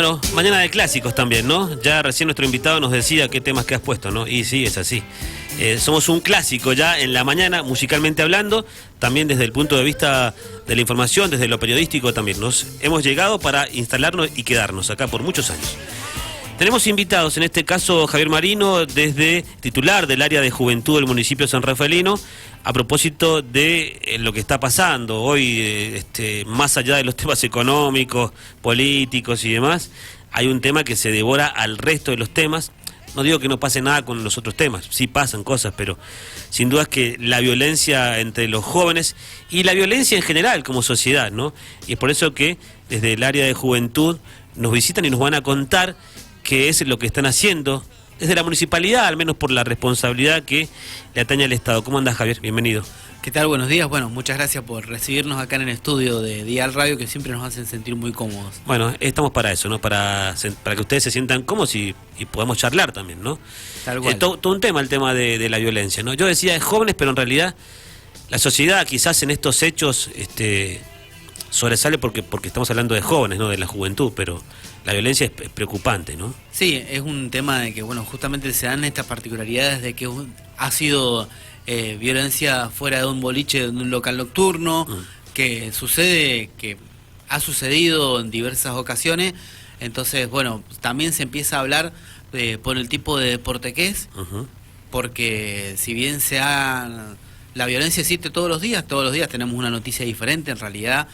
Bueno, mañana de clásicos también, ¿no? Ya recién nuestro invitado nos decía qué temas que has puesto, ¿no? Y sí, es así. Somos un clásico ya en la mañana, musicalmente hablando, también desde el punto de vista de la información, desde lo periodístico también. Nos hemos llegado para instalarnos y quedarnos acá por muchos años. Tenemos invitados, en este caso Javier Marino, desde titular del área de juventud del municipio sanrafaelino, a propósito de lo que está pasando hoy, más allá de los temas económicos, políticos y demás, hay un tema que se devora al resto de los temas. No digo que no pase nada con los otros temas, sí pasan cosas, pero sin duda es que la violencia entre los jóvenes y la violencia en general como sociedad, ¿no? Y es por eso que desde el área de juventud nos visitan y nos van a contar qué es lo que están haciendo desde la municipalidad, al menos por la responsabilidad que le atañe al Estado. ¿Cómo andás, Javier? Bienvenido. ¿Qué tal? Buenos días. Bueno, muchas gracias por recibirnos acá en el estudio de Dial Radio, que siempre nos hacen sentir muy cómodos. Bueno, estamos para eso, ¿no? Para que ustedes se sientan cómodos y podamos charlar también, ¿no? Tal cual. Todo un tema, el tema de la violencia, ¿no? Yo decía de jóvenes, pero en realidad la sociedad quizás en estos hechos sobresale porque estamos hablando de jóvenes, ¿no? De la juventud, pero la violencia es preocupante, ¿no? Sí, es un tema de que, bueno, justamente se dan estas particularidades de que ha sido violencia fuera de un boliche, de un local nocturno, que ha sucedido en diversas ocasiones. Entonces, bueno, también se empieza a hablar por el tipo de deporte que es, porque si bien la violencia existe todos los días tenemos una noticia diferente en realidad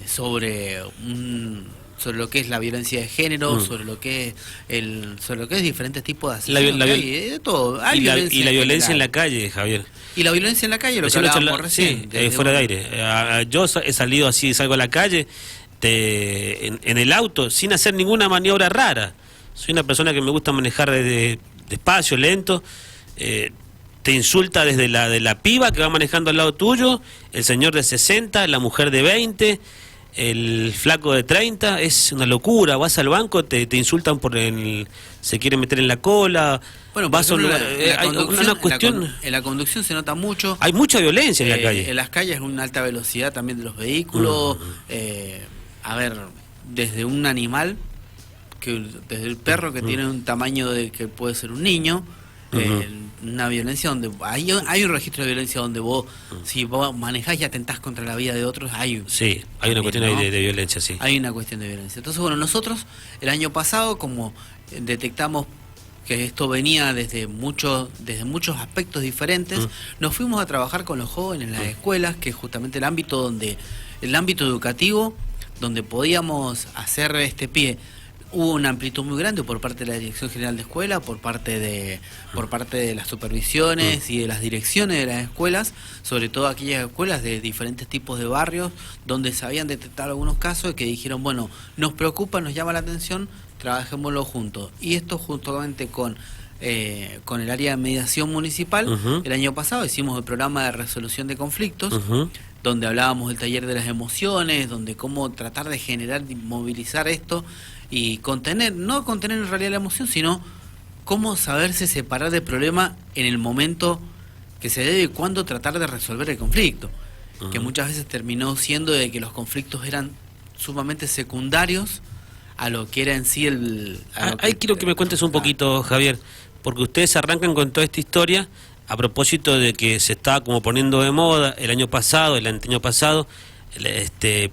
sobre lo que es la violencia de género, sobre lo que es diferentes tipos de asesinatos, de todo. Y la violencia en la calle, Javier. Y la violencia en la calle, lo que hablábamos recién. Sí, fuera de aire. Yo he salido así, salgo a la calle en el auto sin hacer ninguna maniobra rara. Soy una persona que me gusta manejar despacio, lento. Te insulta desde la piba que va manejando al lado tuyo, el señor de 60, la mujer de 20, el flaco de 30, es una locura. Vas al banco, te insultan se quieren meter en la cola. Bueno, vas a una cuestión. En la conducción se nota mucho. Hay mucha violencia en la calle. En las calles, una alta velocidad también de los vehículos. A ver, desde un animal, desde el perro que tiene un tamaño que puede ser un niño. Una violencia donde hay un registro de violencia donde si vos manejás y atentás contra la vida de otros, sí, hay una cuestión, ¿no?, de violencia, sí. Hay una cuestión de violencia. Entonces, bueno, nosotros el año pasado, como detectamos que esto venía desde muchos aspectos diferentes, nos fuimos a trabajar con los jóvenes en las escuelas, que es justamente el ámbito educativo, donde podíamos hacer este pie. Hubo una amplitud muy grande por parte de la Dirección General de Escuela, por parte de las supervisiones y de las direcciones de las escuelas, sobre todo aquellas escuelas de diferentes tipos de barrios, donde se habían detectado algunos casos que dijeron, bueno, nos preocupa, nos llama la atención, trabajémoslo juntos. Y esto juntamente con el área de mediación municipal, el año pasado hicimos el programa de resolución de conflictos, donde hablábamos del taller de las emociones, donde cómo tratar de generar y movilizar esto, y no contener en realidad la emoción, sino cómo saberse separar del problema en el momento que se debe y cuándo tratar de resolver el conflicto, que muchas veces terminó siendo de que los conflictos eran sumamente secundarios a lo que era en sí Ahí quiero que me cuentes un poquito, Javier, porque ustedes arrancan con toda esta historia a propósito de que se estaba como poniendo de moda el año pasado, el anteaño pasado,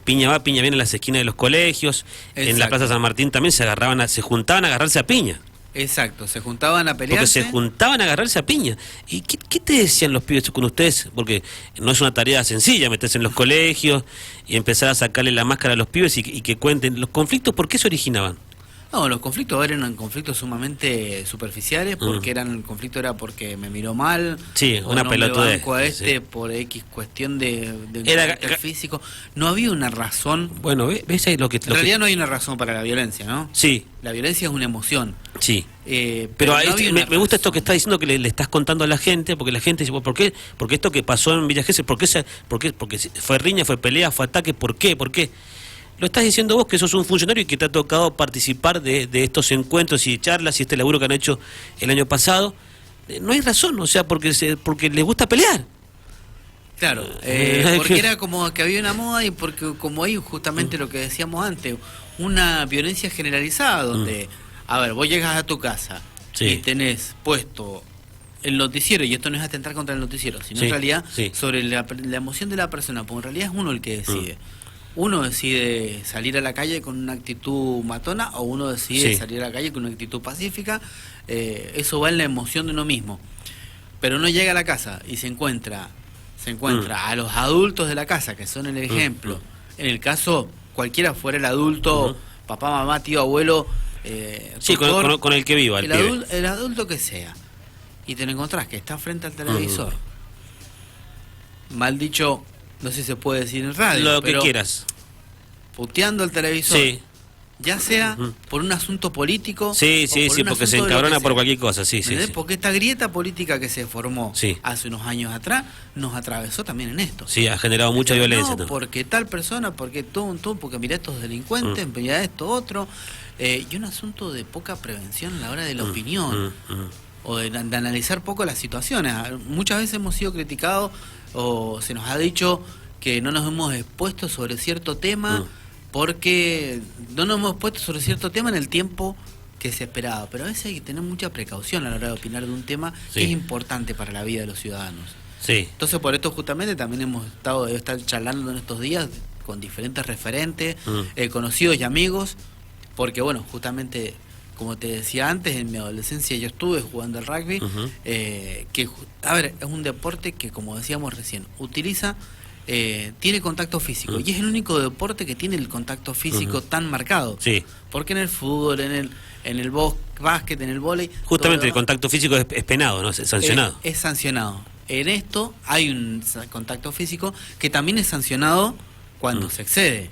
piña va, piña viene en las esquinas de los colegios. Exacto. En la Plaza San Martín también se juntaban a agarrarse a piña. Exacto, se juntaban a pelearse. Porque se juntaban a agarrarse a piña. ¿Y qué te decían los pibes con ustedes? Porque no es una tarea sencilla meterse en los colegios y empezar a sacarle la máscara a los pibes y que cuenten los conflictos. ¿Por qué se originaban? No, los conflictos eran conflictos sumamente superficiales, porque el conflicto era porque me miró mal, sí, una pelotudez, por X cuestión de carácter físico. No había una razón. Bueno, ¿ves ahí en realidad no hay una razón para la violencia, ¿no? Sí. La violencia es una emoción. Sí. Pero no me gusta esto que estás diciendo, que le estás contando a la gente, porque la gente dice, ¿por qué? Porque esto que pasó en Villa Gesell, porque fue riña, fue pelea, fue ataque, ¿por qué? Lo estás diciendo vos, que sos un funcionario y que te ha tocado participar de estos encuentros y charlas y este laburo que han hecho el año pasado. No hay razón, o sea, porque les gusta pelear. Claro, porque era como que había una moda y porque como hay justamente lo que decíamos antes, una violencia generalizada donde, a ver, vos llegas a tu casa y tenés puesto el noticiero, y esto no es atentar contra el noticiero, sino en realidad sobre la emoción de la persona, porque en realidad es uno el que decide. Uno decide salir a la calle con una actitud matona o uno decide salir a la calle con una actitud pacífica, eso va en la emoción de uno mismo. Pero uno llega a la casa y se encuentra a los adultos de la casa, que son el ejemplo. En el caso, cualquiera fuera el adulto, papá, mamá, tío, abuelo, tutor, con el que viva, el adulto que sea. Y te lo encontrás que está frente al televisor. Mal dicho, no sé si se puede decir en radio, lo que quieras. Puteando el televisor. Ya sea por un asunto político. Porque se encabrona por cualquier cosa, Porque esta grieta política que se formó hace unos años atrás nos atravesó también en esto. Sí, ha generado mucha violencia. No, porque tal persona, porque porque mirá estos delincuentes, mirá esto otro. Y un asunto de poca prevención a la hora de la opinión. O de analizar poco las situaciones. Muchas veces hemos sido criticados o se nos ha dicho que no nos hemos expuesto sobre cierto tema porque no nos hemos expuesto sobre cierto tema en el tiempo que se esperaba, pero a veces hay que tener mucha precaución a la hora de opinar de un tema que es importante para la vida de los ciudadanos. Entonces por esto justamente también hemos estado charlando en estos días con diferentes referentes, conocidos y amigos, porque bueno, justamente como te decía antes, en mi adolescencia yo estuve jugando al rugby, que, a ver, es un deporte que, como decíamos recién, tiene contacto físico, y es el único deporte que tiene el contacto físico tan marcado. Porque en el fútbol, en el básquet, en el vóley... Justamente el contacto físico es penado, ¿no? Es sancionado. Es sancionado. En esto hay un contacto físico que también es sancionado cuando se excede.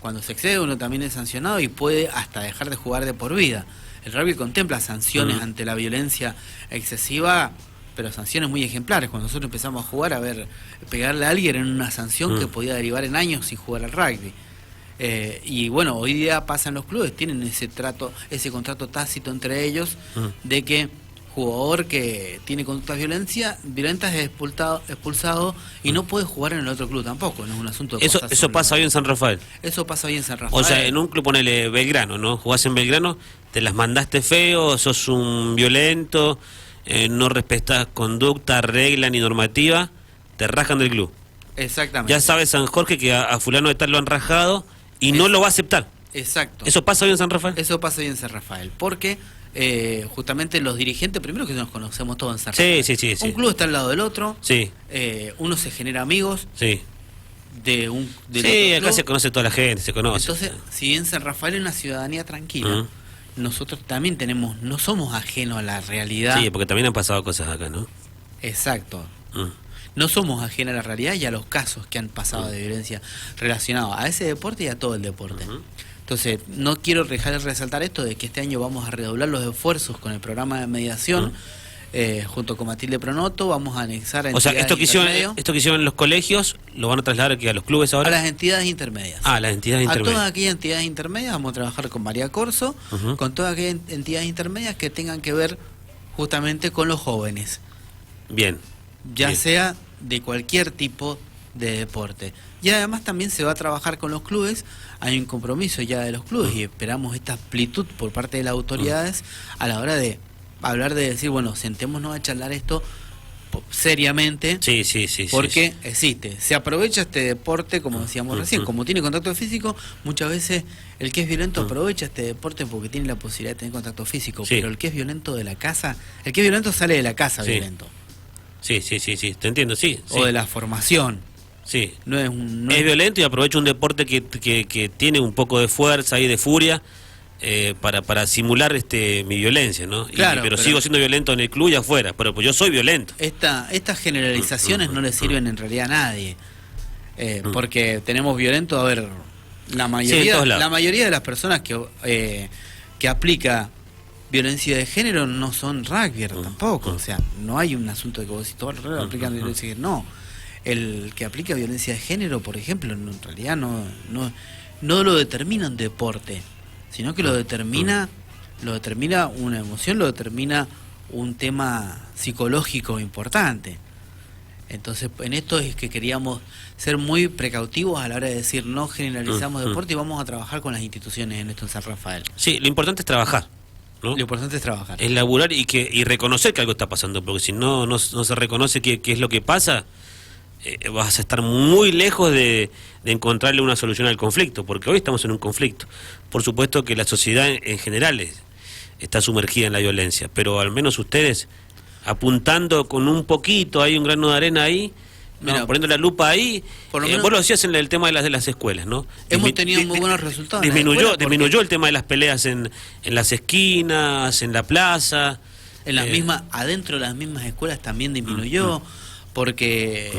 Cuando se excede uno también es sancionado y puede hasta dejar de jugar de por vida. El rugby contempla sanciones ante la violencia excesiva, pero sanciones muy ejemplares. Cuando nosotros empezamos a jugar, a ver, pegarle a alguien era una sanción que podía derivar en años sin jugar al rugby. Y bueno, hoy día pasan los clubes, tienen ese contrato tácito entre ellos de que jugador que tiene conductas violentas es expulsado y no puede jugar en el otro club tampoco, no es un asunto de eso pasa hoy en San Rafael. Eso pasa hoy en San Rafael. O sea, en un club, ponele Belgrano, ¿no? Jugás en Belgrano, te las mandaste feo, sos un violento, no respetás conducta, regla ni normativa, te rajan del club. Exactamente. Ya sabe San Jorge que a fulano de tal lo han rajado y no lo va a aceptar. Exacto. ¿Eso pasa hoy en San Rafael? Eso pasa hoy en San Rafael, porque justamente los dirigentes, primero que nos conocemos todos en San Rafael. Un club está al lado del otro, uno se genera amigos de un acá se conoce toda la gente, se conoce. Entonces, si bien San Rafael es una ciudadanía tranquila, nosotros también no somos ajenos a la realidad. Sí, porque también han pasado cosas acá, ¿no? Exacto. No somos ajenos a la realidad y a los casos que han pasado de violencia relacionados a ese deporte y a todo el deporte. Entonces, no quiero dejar de resaltar esto de que este año vamos a redoblar los esfuerzos con el programa de mediación, junto con Matilde Pronoto, vamos a anexar a entidades intermedias. Esto que hicieron en los colegios, ¿lo van a trasladar aquí a los clubes ahora? A las entidades intermedias. Las entidades intermedias. A todas aquellas entidades intermedias vamos a trabajar con María Corso, con todas aquellas entidades intermedias que tengan que ver justamente con los jóvenes. Bien. Ya sea de cualquier tipo de deporte. Y además también se va a trabajar con los clubes, hay un compromiso ya de los clubes y esperamos esta amplitud por parte de las autoridades a la hora de hablar de decir, bueno, sentémonos a charlar esto seriamente, porque existe, se aprovecha este deporte, como decíamos recién, como tiene contacto físico, muchas veces el que es violento aprovecha este deporte porque tiene la posibilidad de tener contacto físico, pero el que es violento de la casa, el que es violento sale de la casa violento. Sí, te entiendo, o de la formación. No es violento y aprovecha un deporte que tiene un poco de fuerza y de furia para simular mi violencia, ¿no? Claro, pero sigo siendo violento en el club y afuera, pero pues yo soy violento. Estas generalizaciones no le sirven en realidad a nadie, porque tenemos violentos, a ver, la mayoría de las personas que aplica violencia de género no son rugbyers tampoco, o sea, no hay un asunto de que vos decís, todos los aplican violencia de género, no. El que aplica violencia de género, por ejemplo, en realidad no lo determina un deporte, sino que lo determina una emoción, lo determina un tema psicológico importante. Entonces, en esto es que queríamos ser muy precautivos a la hora de decir no generalizamos deporte y vamos a trabajar con las instituciones en esto en San Rafael. Sí, lo importante es trabajar, ¿no? Lo importante es trabajar. Es laburar y reconocer que algo está pasando, porque si no se reconoce qué es lo que pasa, vas a estar muy lejos de encontrarle una solución al conflicto, porque hoy estamos en un conflicto. Por supuesto que la sociedad en general está sumergida en la violencia, pero al menos ustedes, apuntando con un poquito, hay un grano de arena ahí, Mira, poniendo la lupa ahí, por lo menos, vos lo decías en el tema de las escuelas, ¿no? Hemos tenido muy buenos resultados. Disminuyó el tema de las peleas en las esquinas, en la plaza. En las mismas, adentro de las mismas escuelas también disminuyó, porque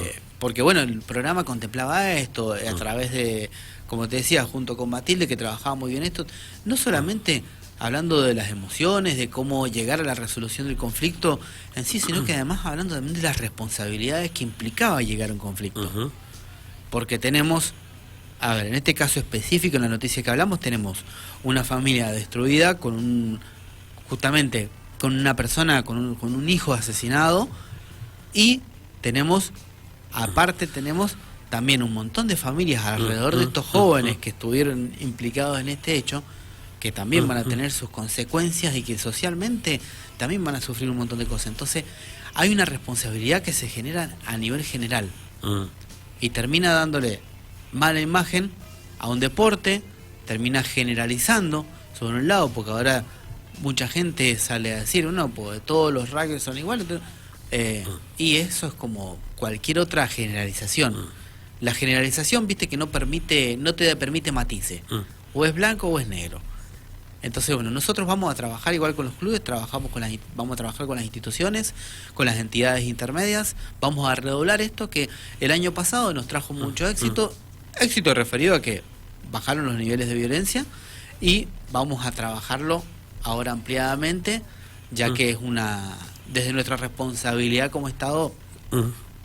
bueno, el programa contemplaba esto, a través de, como te decía, junto con Matilde, que trabajaba muy bien esto, no solamente hablando de las emociones, de cómo llegar a la resolución del conflicto en sí, sino que además hablando también de las responsabilidades que implicaba llegar a un conflicto. Porque tenemos, a ver, en este caso específico, en la noticia que hablamos, tenemos una familia destruida justamente con una persona, con un hijo asesinado, y aparte tenemos también un montón de familias alrededor de estos jóvenes que estuvieron implicados en este hecho, que también van a tener sus consecuencias y que socialmente también van a sufrir un montón de cosas. Entonces, hay una responsabilidad que se genera a nivel general y termina dándole mala imagen a un deporte, termina generalizando sobre un lado, porque ahora mucha gente sale a decir, no, pues todos los rugby son iguales, y eso es como cualquier otra generalización. La generalización, viste, que no te permite matices, o es blanco o es negro. Entonces, bueno, nosotros vamos a trabajar igual con los clubes, vamos a trabajar con las instituciones, con las entidades intermedias, vamos a redoblar esto que el año pasado nos trajo mucho éxito referido a que bajaron los niveles de violencia, y vamos a trabajarlo ahora ampliadamente, ya que es desde nuestra responsabilidad como Estado,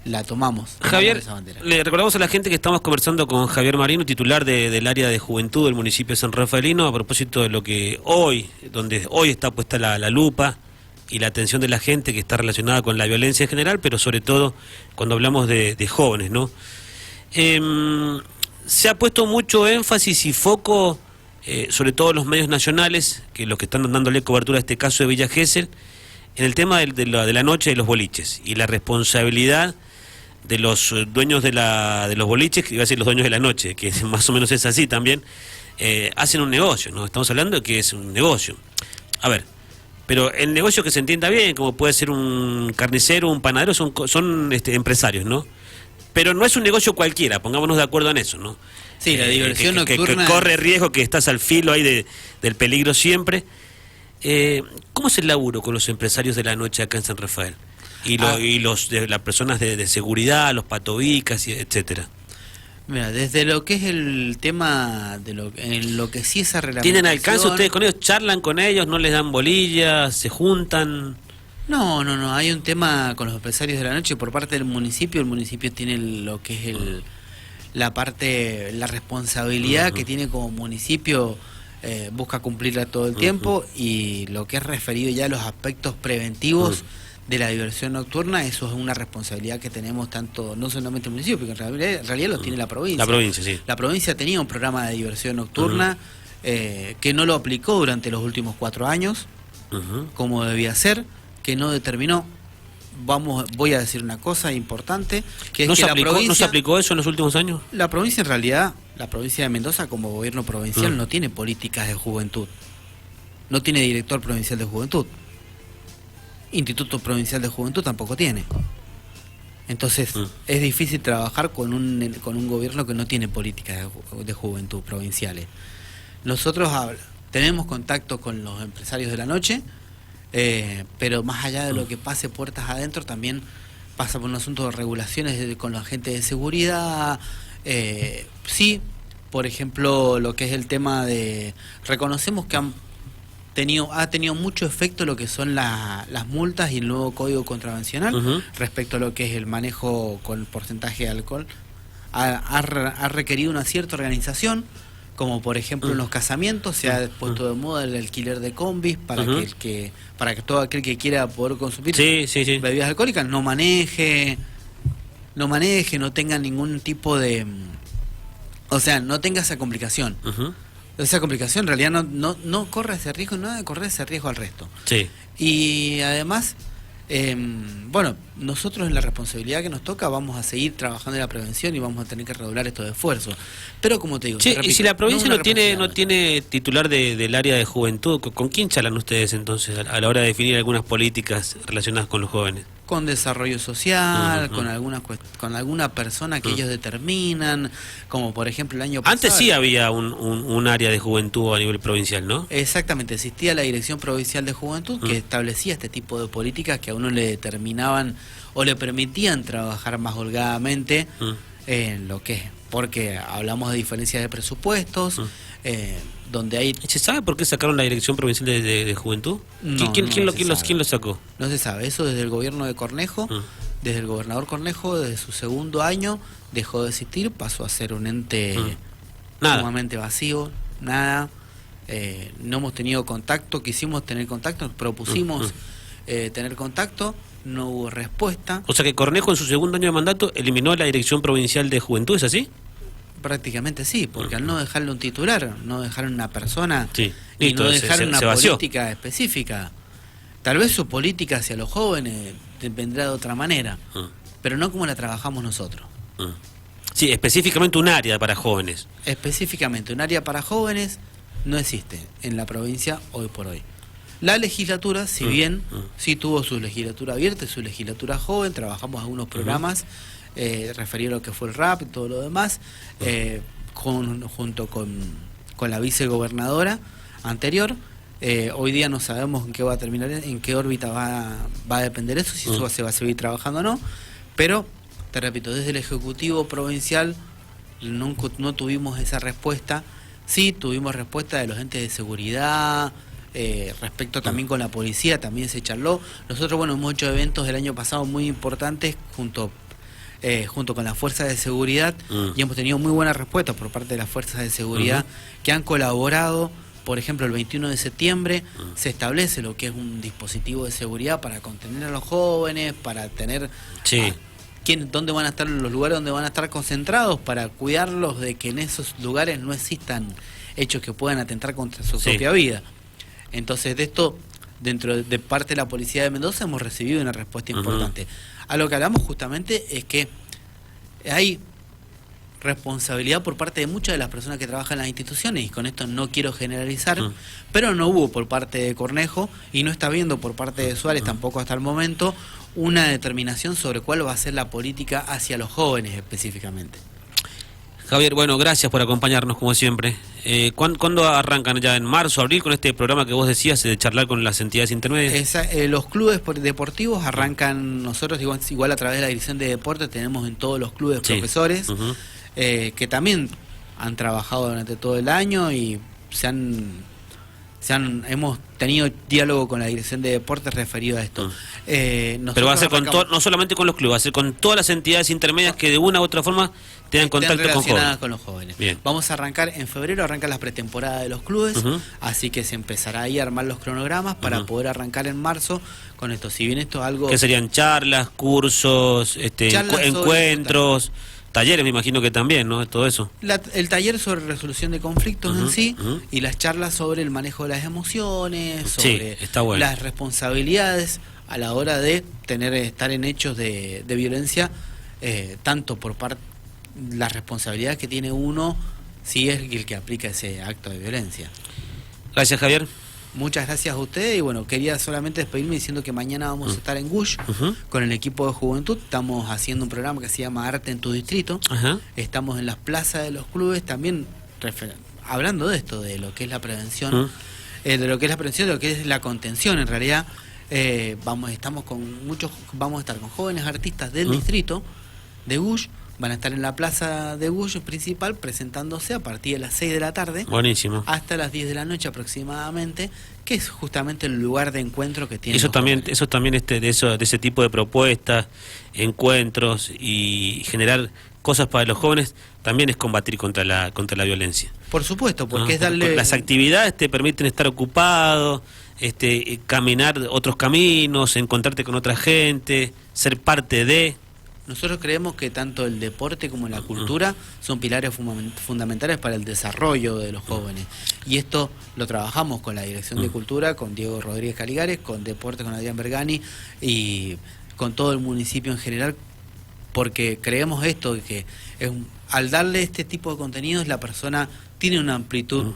la tomamos. Javier, esa bandera. le recordamos a la gente que estamos conversando con Javier Marino, titular del área de juventud del municipio de San Rafaelino, a propósito de lo que donde hoy está puesta la lupa y la atención de la gente que está relacionada con la violencia en general, pero sobre todo cuando hablamos de jóvenes, ¿no? Se ha puesto mucho énfasis y foco, sobre todo los medios nacionales, que los que están dándole cobertura a este caso de Villa Gesell, en el tema de la noche de los boliches y la responsabilidad de los dueños de los boliches, que iba a decir los dueños de la noche, que más o menos es así también, hacen un negocio, ¿no? Estamos hablando de que es un negocio. A ver, pero el negocio que se entienda bien, como puede ser un carnicero, un panadero, son empresarios, ¿no? Pero no es un negocio cualquiera, pongámonos de acuerdo en eso, ¿no? Sí, la diversión nocturna... Que corre riesgo, que estás al filo ahí del peligro siempre. ¿Cómo es el laburo con los empresarios de la noche acá en San Rafael? Y las personas de seguridad, los patobicas, etcétera. Mira, desde lo que es el tema en lo que sí esa reglamentación... ¿Tienen alcance ustedes con ellos? ¿Charlan con ellos? ¿No les dan bolillas? ¿Se juntan? No, hay un tema con los empresarios de la noche por parte del municipio. El municipio tiene lo que es la responsabilidad que tiene como municipio, busca cumplirla todo el tiempo, y lo que es referido ya a los aspectos preventivos de la diversión nocturna, eso es una responsabilidad que tenemos no solamente el municipio, porque en realidad lo tiene la provincia. La provincia, sí. La provincia tenía un programa de diversión nocturna que no lo aplicó durante los últimos 4 años, como debía ser, que no determinó. Voy a decir una cosa importante, que es que la provincia... ¿No se aplicó eso en los últimos años? La provincia, en realidad, la provincia de Mendoza, como gobierno provincial, no tiene políticas de juventud. No tiene director provincial de juventud. Instituto Provincial de Juventud tampoco tiene. Entonces, es difícil trabajar con un gobierno que no tiene políticas de juventud provinciales. Nosotros tenemos contacto con los empresarios de la noche, pero más allá de lo que pase puertas adentro, también pasa por un asunto de regulaciones con la gente de seguridad. Sí, por ejemplo, lo que es el tema de... Reconocemos que ha tenido mucho efecto lo que son las multas y el nuevo código contravencional respecto a lo que es el manejo con porcentaje de alcohol. Ha requerido una cierta organización, como por ejemplo en los casamientos se ha puesto de moda el alquiler de combis para que todo aquel que quiera poder consumir bebidas alcohólicas no maneje. no maneje, no tenga ningún tipo de... O sea, no tenga esa complicación. Esa complicación en realidad no corre ese riesgo, no debe correr ese riesgo al resto. Sí. Y además, bueno, nosotros en la responsabilidad que nos toca vamos a seguir trabajando en la prevención y vamos a tener que redoblar estos esfuerzos. Pero como te digo, Sí, te repito, y si la provincia es no una tiene responsabilidad. titular del área de juventud, ¿con quién charlan ustedes entonces a la hora de definir algunas políticas relacionadas con los jóvenes? Con desarrollo social, Ujú. con alguna persona que ellos determinan, como por ejemplo el año pasado. Antes sí había un área de juventud a nivel provincial, ¿no? Exactamente, existía la Dirección Provincial de Juventud que establecía este tipo de políticas que a uno le determinaban o le permitían trabajar más holgadamente en lo que es, porque hablamos de diferencias de presupuestos, donde hay... ¿Se sabe por qué sacaron la Dirección Provincial de Juventud? No, ¿Quién no se quién sabe. lo sacó? No se sabe, eso desde el gobierno de Cornejo, desde el gobernador Cornejo, desde su segundo año, dejó de existir, pasó a ser un ente Nada. sumamente vacío, nada, no hemos tenido contacto, quisimos tener contacto, propusimos tener contacto, no hubo respuesta, O sea que Cornejo en su segundo año de mandato eliminó la Dirección Provincial de Juventud, ¿es así? prácticamente sí, porque al no dejarle un titular, no dejarle una persona Sí. y Listo, no se dejar una vació. política específica, tal vez su política hacia los jóvenes vendrá de otra manera, pero no como la trabajamos nosotros. Sí, específicamente un área para jóvenes. Específicamente un área para jóvenes no existe en la provincia hoy por hoy. La legislatura, si bien sí tuvo su legislatura abierta y su legislatura joven, trabajamos algunos programas referido a lo que fue el RAP y todo lo demás, junto con la vicegobernadora anterior. Hoy día no sabemos en qué va a terminar, en qué órbita va a depender eso, si eso se va a seguir trabajando o no, pero te repito, desde el Ejecutivo Provincial no tuvimos esa respuesta. Sí tuvimos respuesta de los entes de seguridad, respecto también con la policía, también se charló. Nosotros, bueno, hemos hecho eventos del año pasado muy importantes junto con las fuerzas de seguridad y hemos tenido muy buena respuesta por parte de las fuerzas de seguridad que han colaborado. Por ejemplo, el 21 de septiembre se establece lo que es un dispositivo de seguridad para contener a los jóvenes, para tener... Sí. ¿Dónde van a estar los lugares donde van a estar concentrados para cuidarlos de que en esos lugares no existan hechos que puedan atentar contra su propia vida? Entonces, de esto, dentro de parte de la Policía de Mendoza, hemos recibido una respuesta importante. A lo que hablamos justamente es que hay responsabilidad por parte de muchas de las personas que trabajan en las instituciones, y con esto no quiero generalizar, pero no hubo por parte de Cornejo y no está habiendo por parte de Suárez tampoco hasta el momento una determinación sobre cuál va a ser la política hacia los jóvenes específicamente. Javier, bueno, gracias por acompañarnos como siempre. ¿Cuándo arrancan? ¿Ya en marzo, abril, con este programa que vos decías de charlar con las entidades intermedias? Los clubes deportivos arrancan, nosotros igual a través de la Dirección de Deportes tenemos en todos los clubes profesores que también han trabajado durante todo el año y hemos tenido diálogo con la Dirección de Deportes referido a esto. Pero va a ser no solamente con los clubes, va a ser con todas las entidades intermedias que de una u otra forma tengan contacto con los jóvenes. Bien. Vamos a arrancar en febrero, arranca la pretemporada de los clubes, así que se empezará ahí a armar los cronogramas para poder arrancar en marzo con esto. Si bien esto es algo... ¿Qué serían? Charlas, cursos, encuentros, talleres, me imagino que también, ¿no? Todo eso. El taller sobre resolución de conflictos en sí y las charlas sobre el manejo de las emociones, sobre está bueno. las responsabilidades a la hora de estar en hechos de violencia, tanto por parte la responsabilidad que tiene uno si es el que aplica ese acto de violencia. Gracias, Javier. Muchas gracias a ustedes y bueno, quería solamente despedirme diciendo que mañana vamos a estar en Gush con el equipo de juventud. Estamos haciendo un programa que se llama Arte en tu Distrito. Estamos en las plazas de los clubes también hablando de esto, de lo que es la prevención, de lo que es la contención en realidad. Vamos a estar con jóvenes artistas del distrito de Gush. Van a estar en la plaza de Gush principal presentándose a partir de las 6 de la tarde. Buenísimo. Hasta las 10 de la noche aproximadamente, que es justamente el lugar de encuentro que tiene. Eso también de ese tipo de propuestas, encuentros y generar cosas para los jóvenes también es combatir contra la violencia. Por supuesto, porque es darle... Las actividades te permiten estar ocupado, caminar otros caminos, encontrarte con otra gente, ser parte de... Nosotros creemos que tanto el deporte como la cultura son pilares fundamentales para el desarrollo de los jóvenes. Y esto lo trabajamos con la Dirección de Cultura, con Diego Rodríguez Caligares, con Deporte con Adrián Bergani y con todo el municipio en general, porque creemos esto, que al darle este tipo de contenidos la persona tiene una amplitud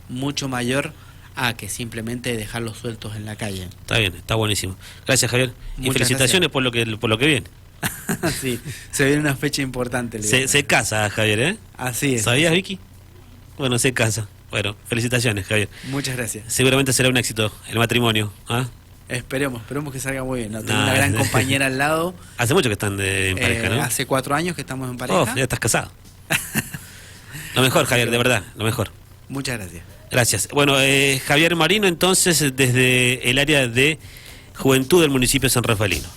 mucho mayor a que simplemente dejarlos sueltos en la calle. Está bien, está buenísimo. Gracias, Javier. Muchas y felicitaciones gracias. por lo que viene. Sí, se viene una fecha importante. Se casa, Javier, ¿eh? Así es. ¿Sabías, Vicky? Bueno, se casa. Bueno, felicitaciones, Javier. Muchas gracias. Seguramente será un éxito el matrimonio. ¿Ah? Esperemos que salga muy bien. ¿No? Tengo una gran compañera al lado. Hace mucho que están en pareja, ¿no? Hace 4 años que estamos en pareja. Ya estás casado. Lo mejor, Javier, de verdad, lo mejor. Muchas gracias. Gracias. Bueno, Javier Marino, entonces, desde el área de Juventud del municipio de San Rafaelino.